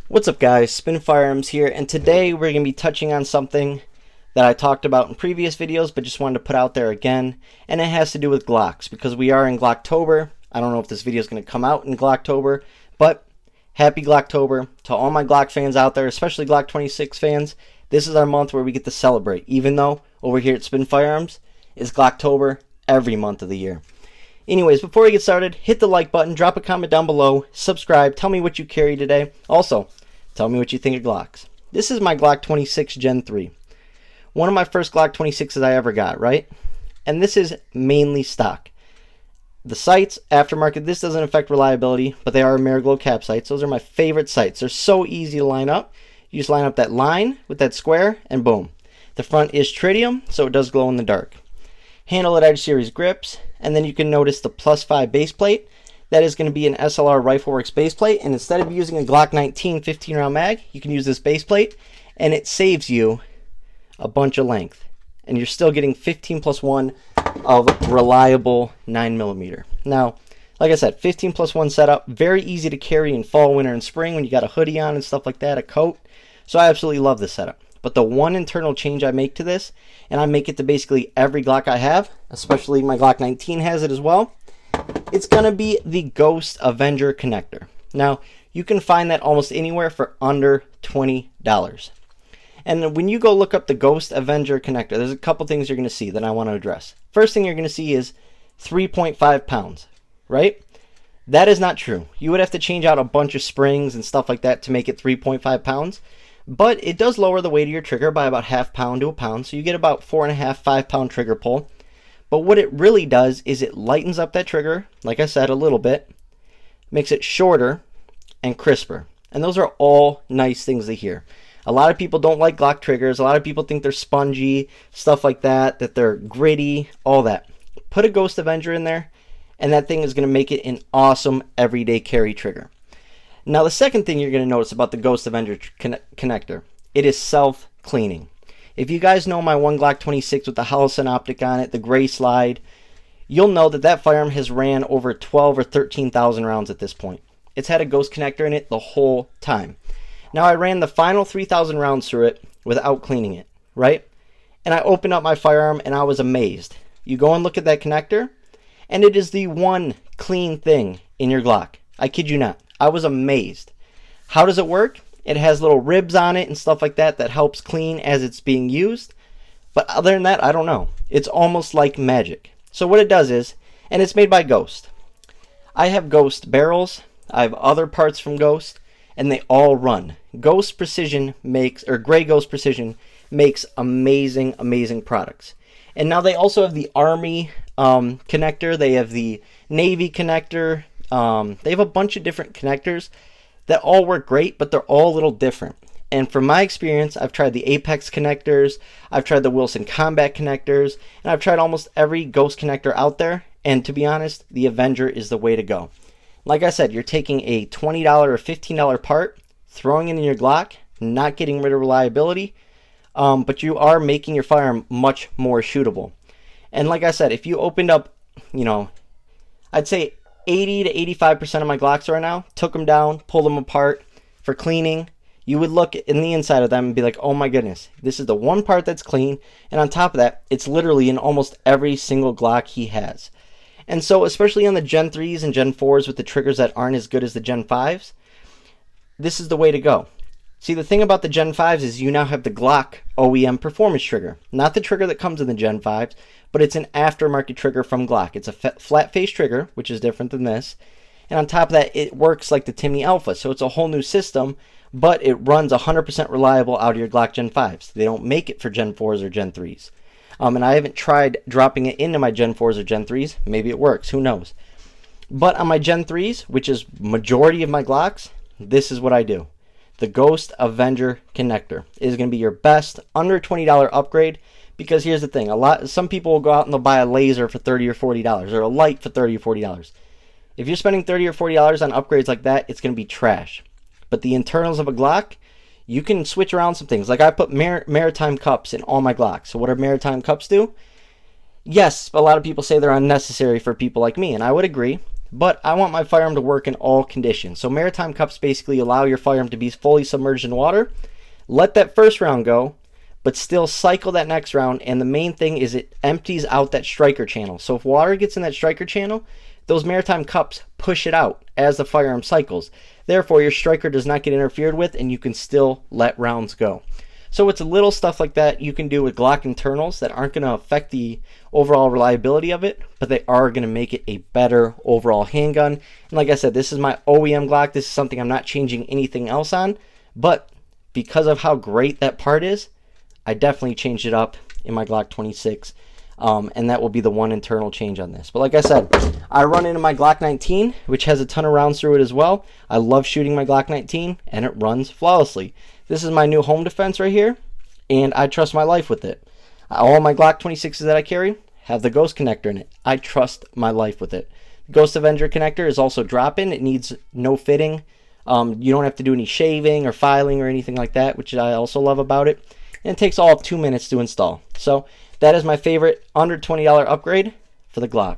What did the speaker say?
What's up guys, Spin Firearms here, and today we're going to be touching on something that I talked about in previous videos but just wanted to put out there again, and it has to do with Glocks because we are in Glocktober. I don't know if this video is going to come out in Glocktober, but happy Glocktober to all my Glock fans out there, especially Glock 26 fans. This is our month where we get to celebrate, even though over here at Spin Firearms it's Glocktober every month of the year. Anyways, before we get started, hit the like button, drop a comment down below, subscribe, tell me what you carry today. Also, tell me what you think of Glocks. This is my Glock 26 Gen 3. One of my first Glock 26s I ever got, right? And this is mainly stock. The sights, aftermarket, this doesn't affect reliability, but they are Ameriglow cap sights. Those are my favorite sights. They're so easy to line up. You just line up that line with that square, and boom. The front is tritium, so it does glow in the dark. Handle at Edge Series grips, and then you can notice the +5 base plate. That is going to be an SLR Rifleworks base plate, and instead of using a Glock 19 15-round mag, you can use this base plate, and it saves you a bunch of length. And you're still getting 15+1 of reliable 9mm. Now, like I said, 15+1 setup, very easy to carry in fall, winter, and spring when you got a hoodie on and stuff like that, a coat. So I absolutely love this setup. But the one internal change I make to this, and I make it to basically every Glock I have, especially my Glock 19 has it as well, it's going to be the Ghost Avenger connector. Now, you can find that almost anywhere for under $20. And when you go look up the Ghost Avenger connector, there's a couple things you're going to see that I want to address. First thing you're going to see is 3.5 pounds, right? That is not true. You would have to change out a bunch of springs and stuff like that to make it 3.5 pounds. But it does lower the weight of your trigger by about ½ pound to a pound, so you get about 4.5, 5 pound trigger pull. But what it really does is it lightens up that trigger, like I said, a little bit, makes it shorter and crisper. And those are all nice things to hear. A lot of people don't like Glock triggers. A lot of people think they're spongy, stuff like that, that they're gritty, all that. Put a Ghost Avenger in there, and that thing is going to make it an awesome everyday carry trigger. Now, the second thing you're going to notice about the Ghost Avenger connector, it is self-cleaning. If you guys know my one Glock 26 with the Holosun optic on it, the gray slide, you'll know that that firearm has ran over 12 or 13,000 rounds at this point. It's had a Ghost connector in it the whole time. Now, I ran the final 3,000 rounds through it without cleaning it, right? And I opened up my firearm and I was amazed. You go and look at that connector, and it is the one clean thing in your Glock. I kid you not. I was amazed. How does it work? It has little ribs on it and stuff like that that helps clean as it's being used. But other than that, I don't know. It's almost like magic. So what it does is, and it's made by Ghost. I have Ghost barrels. I have other parts from Ghost, and they all run. Ghost Precision makes, or Gray Ghost Precision makes amazing, amazing products. And now they also have the Army connector. They have the Navy connector. They have a bunch of different connectors that all work great, but they're all a little different. And from my experience, I've tried the Apex connectors, I've tried the Wilson Combat connectors, and I've tried almost every Ghost connector out there. And to be honest, the Avenger is the way to go. Like I said, you're taking a $20 or $15 part, throwing it in your Glock, not getting rid of reliability, but you are making your firearm much more shootable. And like I said, if you opened up, I'd say 80 to 85% of my Glocks right now, took them down, pulled them apart for cleaning, you would look in the inside of them and be like, oh my goodness, this is the one part that's clean, and on top of that, it's literally in almost every single Glock he has. And so, especially on the Gen 3s and Gen 4s with the triggers that aren't as good as the Gen 5s, this is the way to go. See, the thing about the Gen 5s is you now have the Glock OEM performance trigger. Not the trigger that comes in the Gen 5s, but it's an aftermarket trigger from Glock. It's a flat face trigger, which is different than this. And on top of that, it works like the Timney Alpha. So it's a whole new system, but it runs 100% reliable out of your Glock Gen 5s. They don't make it for Gen 4s or Gen 3s. And I haven't tried dropping it into my Gen 4s or Gen 3s. Maybe it works. Who knows? But on my Gen 3s, which is majority of my Glocks, this is what I do. The Ghost Avenger connector is going to be your best under $20 upgrade, because here's the thing, some people will go out and they'll buy a laser for $30 or $40 or a light for $30 or $40. If you're spending $30 or $40 on upgrades like that, it's going to be trash. But the internals of a Glock, you can switch around some things. Like I put maritime cups in all my Glocks. So what do maritime cups do? Yes, a lot of people say they're unnecessary for people like me, and I would agree. but I want my firearm to work in all conditions. So maritime cups basically allow your firearm to be fully submerged in water, let that first round go, but still cycle that next round. And the main thing is it empties out that striker channel. So if water gets in that striker channel, those maritime cups push it out as the firearm cycles. Therefore, your striker does not get interfered with, and you can still let rounds go. So it's little stuff like that you can do with Glock internals that aren't going to affect the overall reliability of it, but they are going to make it a better overall handgun. And like I said, this is my OEM Glock. This is something I'm not changing anything else on, but because of how great that part is, I definitely changed it up in my Glock 26. And that will be the one internal change on this. But like I said, I run into my Glock 19, which has a ton of rounds through it as well. I love shooting my Glock 19, and it runs flawlessly. This is my new home defense right here, and I trust my life with it. All my Glock 26s that I carry have the Ghost connector in it. I trust my life with it. The Ghost Avenger connector is also drop-in. It needs no fitting. You don't have to do any shaving or filing or anything like that, which I also love about it. And it takes all of 2 minutes to install. So that is my favorite under $20 upgrade for the Glock.